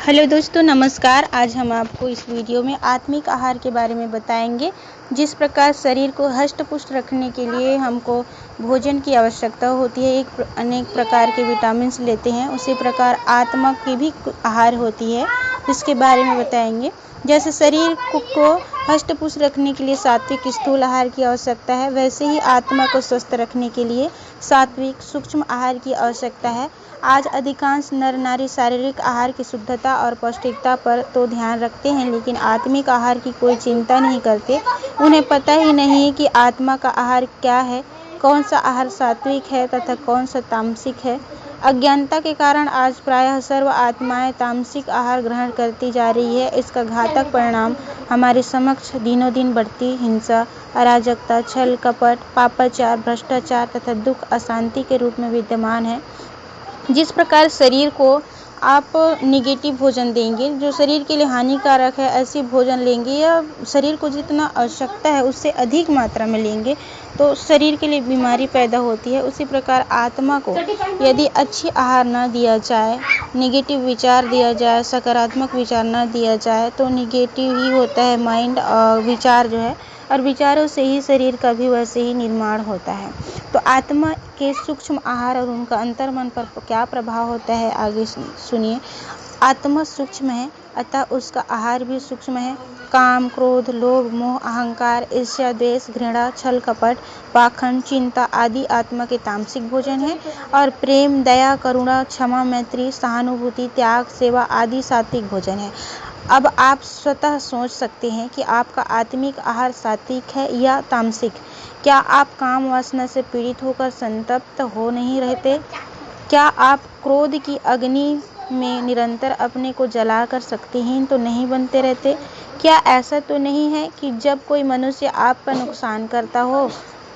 Hello दोस्तों, नमस्कार। आज हम आपको इस वीडियो में आत्मिक आहार के बारे में बताएंगे। जिस प्रकार शरीर को हष्ट-पुष्ट रखने के लिए हमको भोजन की आवश्यकता होती है, अनेक प्रकार के विटामिन्स लेते हैं, उसी प्रकार आत्मा की भी आहार होती है, इसके बारे में बताएंगे। जैसे शरीर को हष्ट-पुष्ट रखने के लिए सात्विक स्थूल आहार की आवश्यकता है, वैसे ही आत्मा को स्वस्थ रखने के लिए सात्विक सूक्ष्म आहार की आवश्यकता है। आज अधिकांश नर नारी शारीरिक आहार की शुद्धता और पौष्टिकता पर तो ध्यान रखते हैं, लेकिन आत्मिक आहार की कोई चिंता नहीं करते। उन्हें पता ही नहीं कि आत्मा का आहार क्या है, कौन सा आहार सात्विक है तथा कौन सा तामसिक है। अज्ञानता के कारण आज प्रायः सर्व आत्माएं तामसिक आहार ग्रहण करती जा रही है। इसका घातक परिणाम हमारे समक्ष दिनों दिन बढ़ती हिंसा, अराजकता, छल कपट, पापाचार, भ्रष्टाचार तथा दुख अशांति के रूप में विद्यमान है। जिस प्रकार शरीर को आप निगेटिव भोजन देंगे, जो शरीर के लिए हानिकारक है, ऐसी भोजन लेंगे या शरीर को जितना आवश्यकता है उससे अधिक मात्रा में लेंगे तो शरीर के लिए बीमारी पैदा होती है। उसी प्रकार आत्मा को यदि अच्छी आहार न दिया जाए, निगेटिव विचार दिया जाए, सकारात्मक विचार न दिया जाए तो निगेटिव ही होता है माइंड विचार जो है, और विचारों से ही शरीर का भी वैसे ही निर्माण होता है। तो आत्मा के सूक्ष्म आहार और उनका अंतर्मन पर क्या प्रभाव होता है, आगे सुनिए। आत्मा सूक्ष्म है, अतः उसका आहार भी सूक्ष्म है। काम, क्रोध, लोभ, मोह, अहंकार, ईर्ष्या, द्वेष, घृणा, छल कपट, पाखंड, चिंता आदि आत्मा के तामसिक भोजन है, और प्रेम, दया, करुणा, क्षमा, मैत्री, सहानुभूति, त्याग, सेवा आदि सात्विक भोजन है। अब आप स्वतः सोच सकते हैं कि आपका आत्मिक आहार सात्विक है या तामसिक। क्या आप काम वासना से पीड़ित होकर संतप्त हो नहीं रहते? क्या आप क्रोध की अग्नि में निरंतर अपने को जलाकर शक्तिहीन तो नहीं बनते रहते? क्या ऐसा तो नहीं है कि जब कोई मनुष्य आपका नुकसान करता हो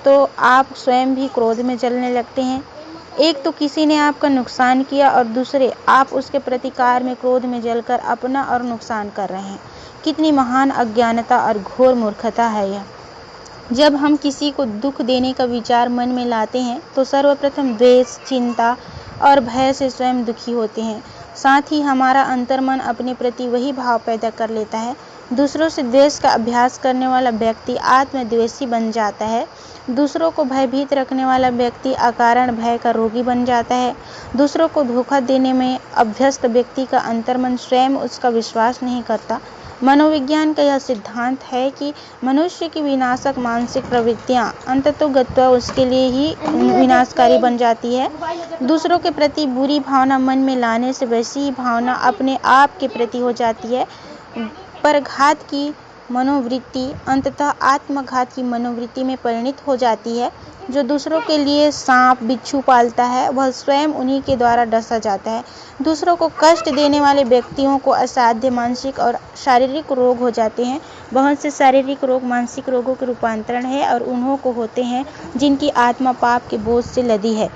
तो आप स्वयं भी क्रोध में जलने लगते हैं? एक तो किसी ने आपका नुकसान किया और दूसरे आप उसके प्रतिकार में क्रोध में जलकर अपना और नुकसान कर रहे हैं। कितनी महान अज्ञानता और घोर मूर्खता है यह। जब हम किसी को दुख देने का विचार मन में लाते हैं तो सर्वप्रथम द्वेष, चिंता और भय से स्वयं दुखी होते हैं। साथ ही हमारा अंतर्मन अपने प्रति वही भाव पैदा कर लेता है। दूसरों से द्वेष का अभ्यास करने वाला व्यक्ति आत्मद्वेषी बन जाता है। दूसरों को भयभीत रखने वाला व्यक्ति अकारण भय का रोगी बन जाता है। दूसरों को धोखा देने में अभ्यस्त व्यक्ति का अंतर्मन स्वयं उसका विश्वास नहीं करता। मनोविज्ञान का यह सिद्धांत है कि मनुष्य की विनाशक मानसिक प्रवृत्तियां अंततोगत्वा उसके लिए ही विनाशकारी बन जाती है। दूसरों के प्रति बुरी भावना मन में लाने से वैसी ही भावना अपने आप के प्रति हो जाती है। पर घात की मनोवृत्ति अंततः आत्मघात की मनोवृत्ति में परिणत हो जाती है। जो दूसरों के लिए सांप बिच्छू पालता है वह स्वयं उन्हीं के द्वारा डसा जाता है। दूसरों को कष्ट देने वाले व्यक्तियों को असाध्य मानसिक और शारीरिक रोग हो जाते हैं। बहुत से शारीरिक रोग मानसिक रोगों के रूपांतरण है और उन्हों को होते हैं जिनकी आत्मा पाप के बोझ से लदी है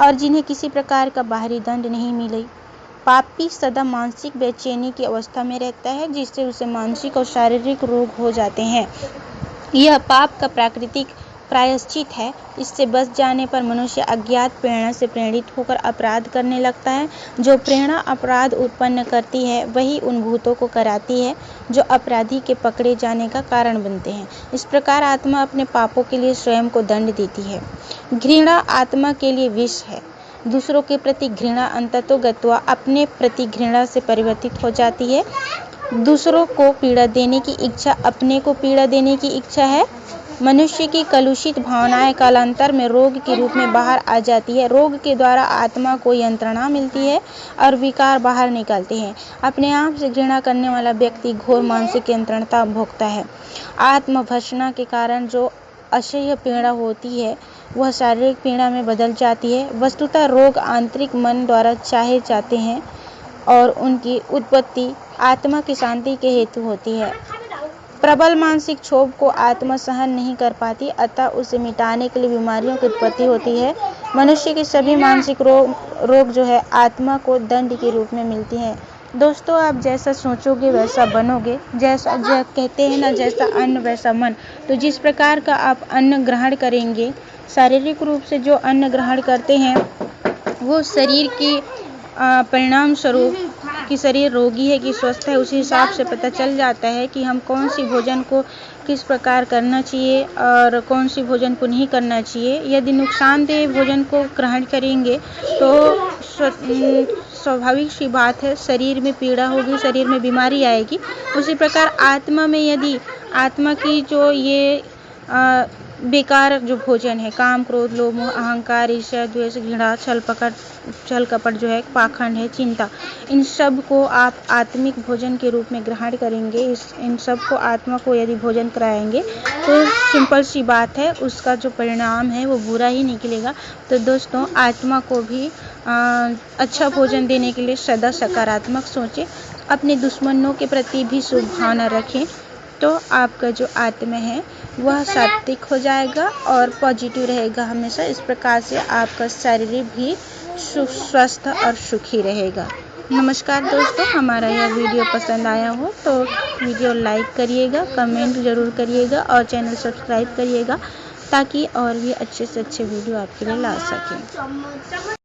और जिन्हें किसी प्रकार का बाहरी दंड नहीं मिले। पापी सदा मानसिक बेचैनी की अवस्था में रहता है, जिससे उसे मानसिक और शारीरिक रोग हो जाते हैं। यह पाप का प्राकृतिक प्रायश्चित है। इससे बच जाने पर मनुष्य अज्ञात प्रेरणा से प्रेरित होकर अपराध करने लगता है। जो प्रेरणा अपराध उत्पन्न करती है वही उन भूतों को कराती है जो अपराधी के पकड़े जाने का कारण बनते हैं। इस प्रकार आत्मा अपने पापों के लिए स्वयं को दंड देती है। घृणा आत्मा के लिए विष है। दूसरों के प्रति घृणा अंततोगत्वा अपने प्रति घृणा से परिवर्तित हो जाती है। दूसरों को पीड़ा देने की इच्छा अपने को पीड़ा देने की इच्छा है। मनुष्य की कलुषित भावनाएं कालांतर में रोग के रूप में बाहर आ जाती है। रोग के द्वारा आत्मा को यंत्रणा मिलती है और विकार बाहर निकलते हैं। अपने आप से घृणा करने वाला व्यक्ति घोर मानसिक यंत्रणता भोगता है। आत्मभर्षणा के कारण जो असह्य पीड़ा होती है वह शारीरिक पीड़ा में बदल जाती है। वस्तुतः रोग आंतरिक मन द्वारा चाहे जाते हैं और उनकी उत्पत्ति आत्मा की शांति के हेतु होती है। प्रबल मानसिक क्षोभ को आत्मा सहन नहीं कर पाती, अतः उसे मिटाने के लिए बीमारियों की उत्पत्ति होती है। मनुष्य के सभी मानसिक रोग जो है आत्मा को दंड के रूप में मिलती हैं। दोस्तों, आप जैसा सोचोगे वैसा बनोगे। जैसा कहते हैं ना, जैसा अन्न वैसा मन। तो जिस प्रकार का आप अन्न ग्रहण करेंगे, शारीरिक रूप से जो अन्न ग्रहण करते हैं वो शरीर की परिणाम स्वरूप कि शरीर रोगी है कि स्वस्थ है, उसी हिसाब से पता चल जाता है कि हम कौन सी भोजन को किस प्रकार करना चाहिए और कौन सी भोजन को नहीं करना चाहिए। यदि नुकसानदेह भोजन को ग्रहण करेंगे तो स्वाभाविक सी बात है, शरीर में पीड़ा होगी, शरीर में बीमारी आएगी। उसी प्रकार आत्मा में यदि आत्मा की जो ये बेकार जो भोजन है, काम क्रोध लोभ मोह अहंकार ईर्ष्या द्वेष घृणा छल कपट जो है, पाखंड है, चिंता, इन सब को आप आत्मिक भोजन के रूप में ग्रहण करेंगे। इन सब को आत्मा को यदि भोजन कराएंगे तो सिंपल सी बात है, उसका जो परिणाम है वो बुरा ही निकलेगा। तो दोस्तों, आत्मा को भी अच्छा भोजन देने के लिए सदा सकारात्मक सोचें, अपने दुश्मनों के प्रति भी शुभ भावना रखें, तो आपका जो आत्मा है वह सात्विक हो जाएगा और पॉजिटिव रहेगा हमेशा। इस प्रकार से आपका शरीर भी स्वस्थ और सुखी रहेगा। नमस्कार दोस्तों, हमारा यह वीडियो पसंद आया हो तो वीडियो लाइक करिएगा, कमेंट ज़रूर करिएगा और चैनल सब्सक्राइब करिएगा, ताकि और भी अच्छे से अच्छे वीडियो आपके लिए ला सकें।